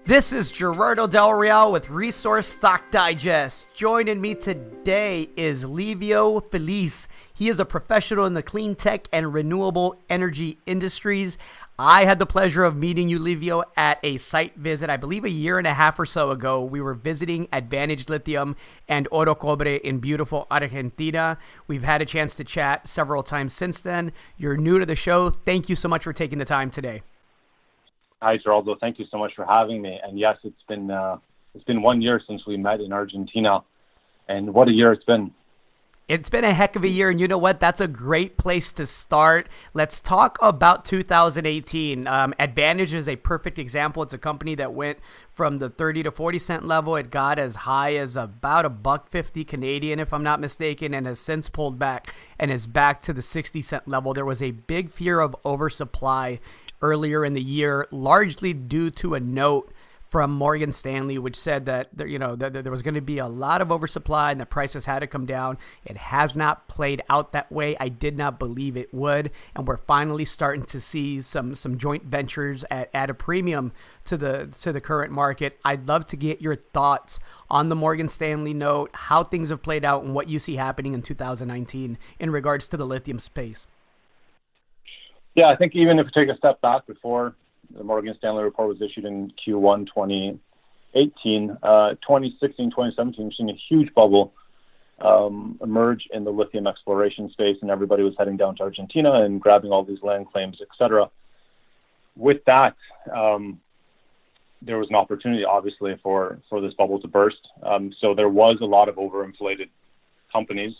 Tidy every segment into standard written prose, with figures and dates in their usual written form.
This is Gerardo Del Real with Resource Stock Digest. Joining me today is Livio Filice. He is a professional in the clean tech and renewable energy industries. I had the pleasure of meeting you, Livio, at a site visit, I believe a year and a half or so ago. We were visiting Advantage Lithium and Oro Cobre in beautiful Argentina. We've had a chance to chat several times since then. You're new to the show. Thank you so much for taking the time today. Hi, Geraldo. Thank you so much for having me. And yes, it's been 1 year since we met in Argentina, and what a year it's been. It's been a heck of a year, and you know what? That's a great place to start. Let's talk about 2018. Advantage is a perfect example. It's a company that went from the 30 to 40 cent level. It got as high as about $1.50 Canadian, if I'm not mistaken, and has since pulled back and is back to the 60 cent level. There was a big fear of oversupply earlier in the year, largely due to a note from Morgan Stanley, which said that there was going to be a lot of oversupply and the prices had to come down. It has not played out that way. I did not believe it would, and we're finally starting to see some joint ventures at a premium to the current market. I'd love to get your thoughts on the Morgan Stanley note, how things have played out, and what you see happening in 2019 in regards to the lithium space. Yeah, I think even if we take a step back before the Morgan Stanley report was issued in Q1 2018, 2016, 2017, we've seen a huge bubble emerge in the lithium exploration space, and everybody was heading down to Argentina and grabbing all these land claims, etc. With that, there was an opportunity, obviously, for this bubble to burst. So there was a lot of overinflated companies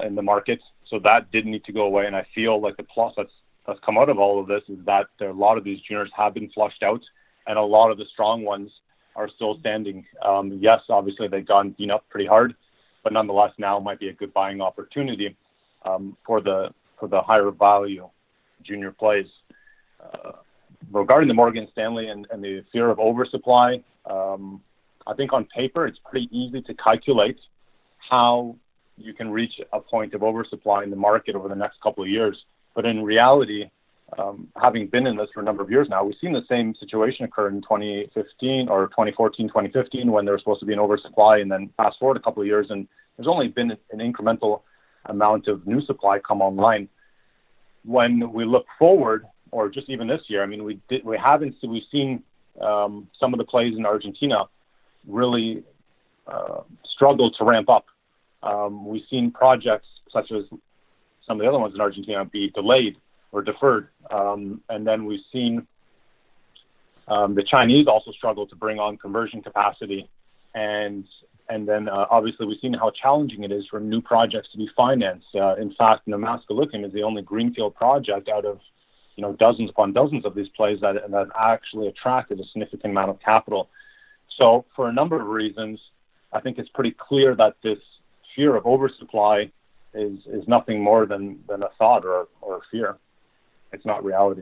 in the market, so that did need to go away, and I feel like the plus that's come out of all of this is that a lot of these juniors have been flushed out, and a lot of the strong ones are still standing. Yes, obviously they've gone beat up pretty hard, but nonetheless now might be a good buying opportunity for the higher value junior plays. Regarding the Morgan Stanley and the fear of oversupply, I think on paper it's pretty easy to calculate how you can reach a point of oversupply in the market over the next couple of years. But in reality, having been in this for a number of years now, we've seen the same situation occur in 2015 or 2014, 2015, when there was supposed to be an oversupply, and then fast forward a couple of years, and there's only been an incremental amount of new supply come online. When we look forward, or just even this year, I mean, we've seen some of the plays in Argentina really struggle to ramp up. We've seen projects such as some of the other ones in Argentina be delayed or deferred. And then we've seen the Chinese also struggle to bring on conversion capacity. And then obviously we've seen how challenging it is for new projects to be financed. In fact, Nemaska Lithium is the only greenfield project out of dozens upon dozens of these plays that actually attracted a significant amount of capital. So for a number of reasons, I think it's pretty clear that this fear of oversupply is nothing more than a thought or a fear. It's not reality.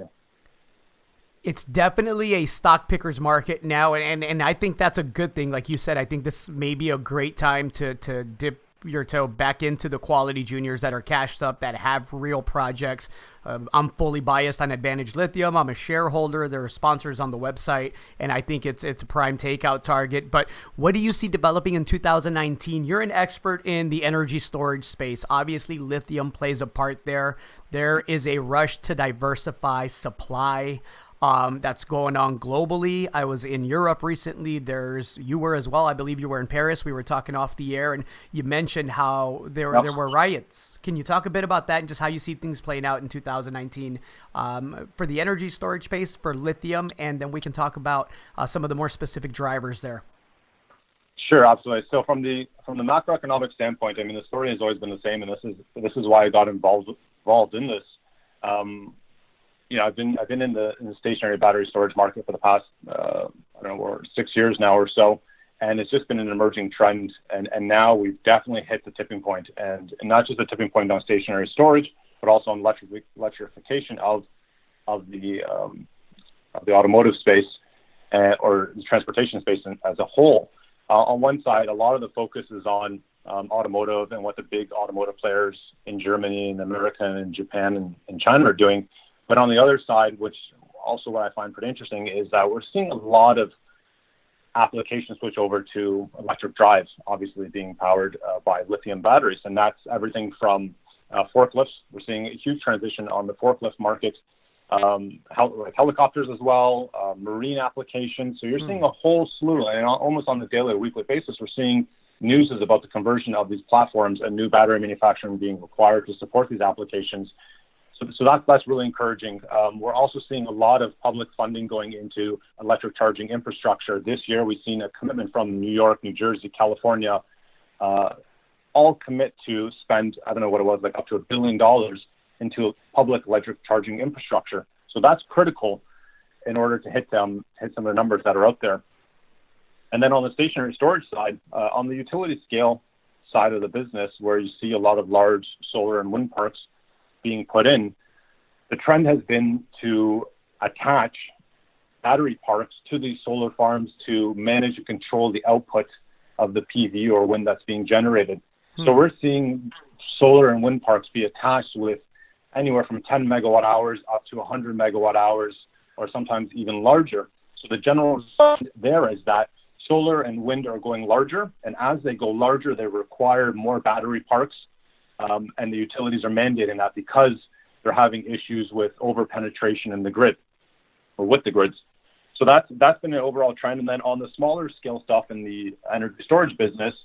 It's definitely a stock picker's market now, and I think that's a good thing. Like you said, I think this may be a great time to dip your toe back into the quality juniors that are cashed up, that have real projects. I'm fully biased on Advantage Lithium. I'm a shareholder. There are sponsors on the website, and I think it's a prime takeout target. But what do you see developing in 2019? You're an expert in the energy storage space. Obviously, lithium plays a part there. There is a rush to diversify supply that's going on globally. I was in Europe recently. You were as well. I believe you were in Paris. We were talking off the air, and you mentioned how there were riots. Can you talk a bit about that and just how you see things playing out in 2019 for the energy storage space, for lithium, and then we can talk about some of the more specific drivers there. Sure, absolutely. So from the macroeconomic standpoint, I mean, the story has always been the same, and this is why I got involved in this. I've been in the stationary battery storage market for the past 6 years now or so, and it's just been an emerging trend. And now we've definitely hit the tipping point, and not just the tipping point on stationary storage, but also on electrification of the automotive space or the transportation space as a whole. On one side, a lot of the focus is on automotive and what the big automotive players in Germany and America and Japan and China are doing. But on the other side, which also what I find pretty interesting is that we're seeing a lot of applications switch over to electric drives, obviously being powered by lithium batteries. And that's everything from forklifts. We're seeing a huge transition on the forklift market, like helicopters as well, marine applications. So you're seeing a whole slew, and almost on the daily or weekly basis, we're seeing news is about the conversion of these platforms and new battery manufacturing being required to support these applications. So that's really encouraging. We're also seeing a lot of public funding going into electric charging infrastructure. This year, we've seen a commitment from New York, New Jersey, California, all commit to spend, I don't know what it was, like up to $1 billion into public electric charging infrastructure. So that's critical in order to hit some of the numbers that are out there. And then on the stationary storage side, on the utility scale side of the business, where you see a lot of large solar and wind parks being put in, the trend has been to attach battery parks to these solar farms to manage and control the output of the PV or wind that's being generated. So we're seeing solar and wind parks be attached with anywhere from 10 megawatt hours up to 100 megawatt hours, or sometimes even larger. So the general result there is that solar and wind are going larger, and as they go larger, they require more battery parks. And the utilities are mandating that because they're having issues with over-penetration in the grid, or with the grids. So that's been an overall trend. And then on the smaller scale stuff in the energy storage business,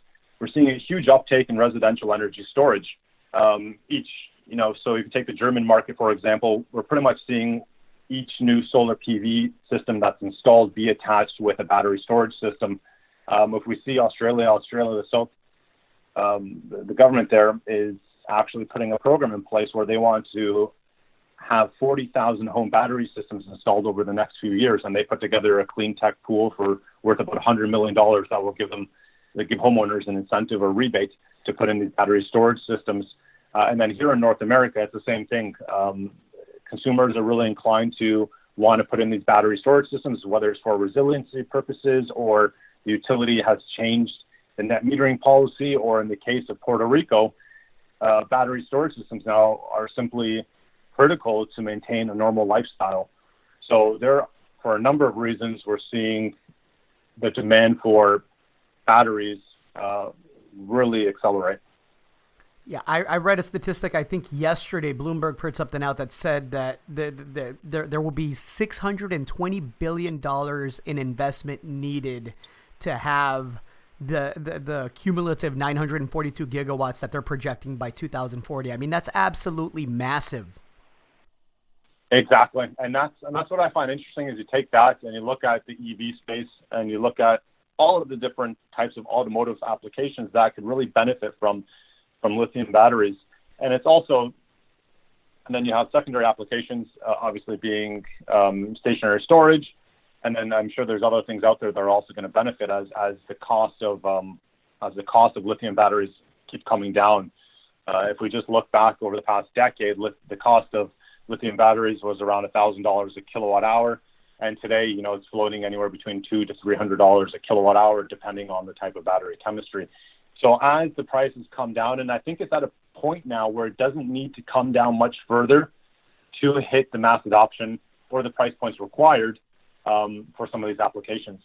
we're seeing a huge uptake in residential energy storage. So if you take the German market, for example, we're pretty much seeing each new solar PV system that's installed be attached with a battery storage system. If we see Australia, the South, the government there is actually putting a program in place where they want to have 40,000 home battery systems installed over the next few years, and they put together a clean tech pool worth about $100 million that will give homeowners an incentive or rebate to put in these battery storage systems. And then here in North America, it's the same thing. Consumers are really inclined to want to put in these battery storage systems, whether it's for resiliency purposes or the utility has changed the net metering policy, or in the case of Puerto Rico, battery storage systems now are simply critical to maintain a normal lifestyle. So for a number of reasons, we're seeing the demand for batteries really accelerate. Yeah, I read a statistic, I think yesterday, Bloomberg put something out that said that there will be $620 billion in investment needed to have the cumulative 942 gigawatts that they're projecting by 2040. I mean, that's absolutely massive. Exactly. And that's what I find interesting is you take that and you look at the EV space and you look at all of the different types of automotive applications that could really benefit from lithium batteries. And it's also, and then you have secondary applications, obviously being stationary storage. And then I'm sure there's other things out there that are also going to benefit as the cost of lithium batteries keeps coming down. If we just look back over the past decade, the cost of lithium batteries was around $1,000 a kilowatt hour. And today, it's floating anywhere between $200 to $300 a kilowatt hour, depending on the type of battery chemistry. So as the prices come down, and I think it's at a point now where it doesn't need to come down much further to hit the mass adoption or the price points required for some of these applications.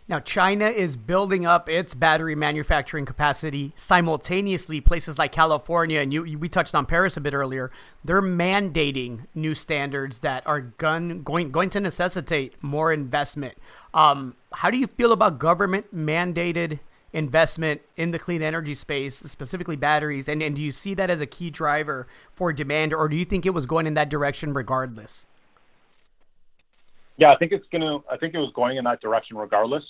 Now, China is building up its battery manufacturing capacity simultaneously. Places like California, and we touched on Paris a bit earlier, they're mandating new standards that are going to necessitate more investment. How do you feel about government mandated investment in the clean energy space, specifically batteries? And do you see that as a key driver for demand, or do you think it was going in that direction regardless? Yeah, I think it was going in that direction regardless,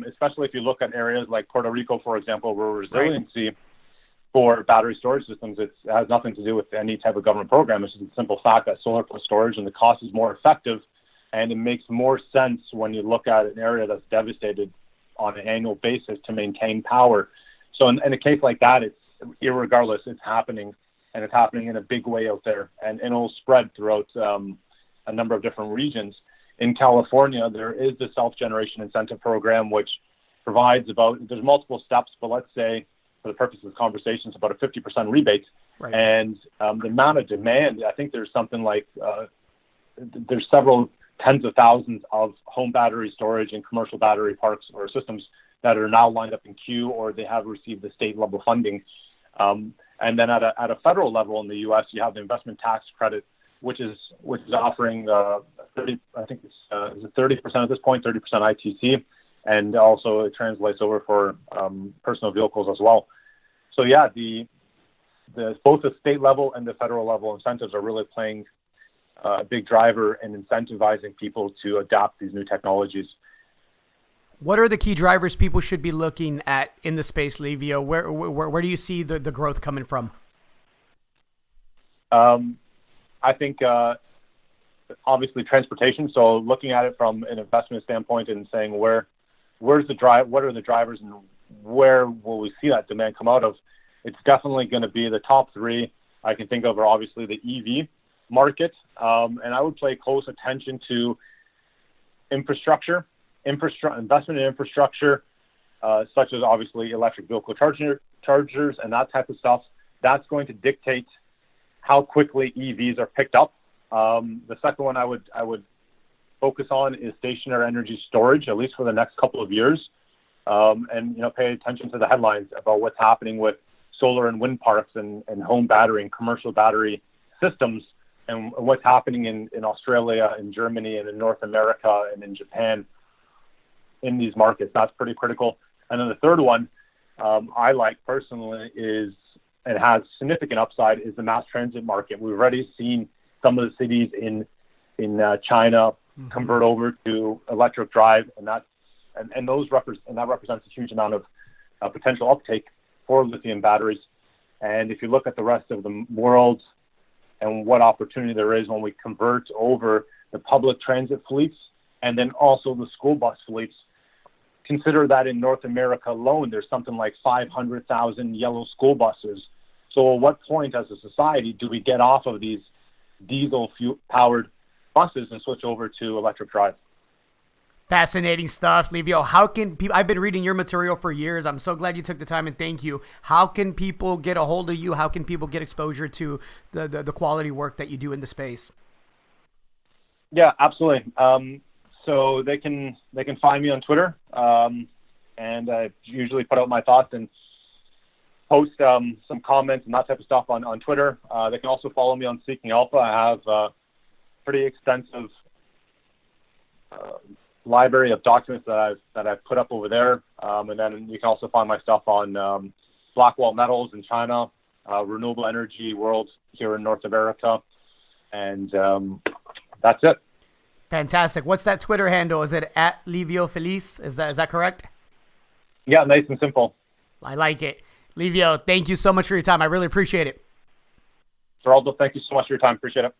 especially if you look at areas like Puerto Rico, for example, where resiliency for battery storage systems, it has nothing to do with any type of government program. It's just a simple fact that solar plus storage and the cost is more effective, and it makes more sense when you look at an area that's devastated on an annual basis to maintain power. So in a case like that, it's irregardless, it's happening, and it's happening in a big way out there, and it'll spread throughout a number of different regions. In California, there is the self-generation incentive program, which provides there's multiple steps, but let's say for the purpose of the conversation, it's about a 50% rebate. Right. And the amount of demand, I think there's something like there's several tens of thousands of home battery storage and commercial battery parks or systems that are now lined up in queue, or they have received the state level funding. And then at a federal level in the U.S., you have the investment tax credit, which is offering 30, I think it's 30% at this point, 30% ITC, and also it translates over for personal vehicles as well. So yeah, both the state level and the federal level incentives are really playing a big driver in incentivizing people to adopt these new technologies. What are the key drivers people should be looking at in the space, Livio? Where do you see the growth coming from? I think obviously transportation. So looking at it from an investment standpoint and saying where's the drive, what are the drivers, and where will we see that demand come out of? It's definitely going to be the top three I can think of are obviously the EV market, and I would pay close attention to investment in infrastructure, such as obviously electric vehicle chargers and that type of stuff. That's going to dictate how quickly EVs are picked up. The second one I would focus on is stationary energy storage, at least for the next couple of years, and pay attention to the headlines about what's happening with solar and wind parks and home battery and commercial battery systems, and what's happening in Australia, in Germany, and in North America, and in Japan in these markets. That's pretty critical. And then the third one I like personally is, and has significant upside, is the mass transit market. We've already seen some of the cities in China convert over to electric drive, and that represents a huge amount of potential uptake for lithium batteries. And if you look at the rest of the world and what opportunity there is when we convert over the public transit fleets and then also the school bus fleets, consider that in North America alone, there's something like 500,000 yellow school buses. So at what point as a society do we get off of these diesel-powered buses and switch over to electric drive? Fascinating stuff, Livio. How can people? I've been reading your material for years. I'm so glad you took the time, and thank you. How can people get a hold of you? How can people get exposure to the quality work that you do in the space? Yeah, absolutely. So they can find me on Twitter, and I usually put out my thoughts and post some comments and that type of stuff on Twitter. They can also follow me on Seeking Alpha. I have a pretty extensive library of documents that I've put up over there, and then you can also find my stuff on Blackwall Metals in China, Renewable Energy World here in North America, and that's it. Fantastic. What's that Twitter handle? Is it at Livio Filice? Is that correct? Yeah, nice and simple. I like it. Livio, thank you so much for your time. I really appreciate it. Geraldo, thank you so much for your time. Appreciate it.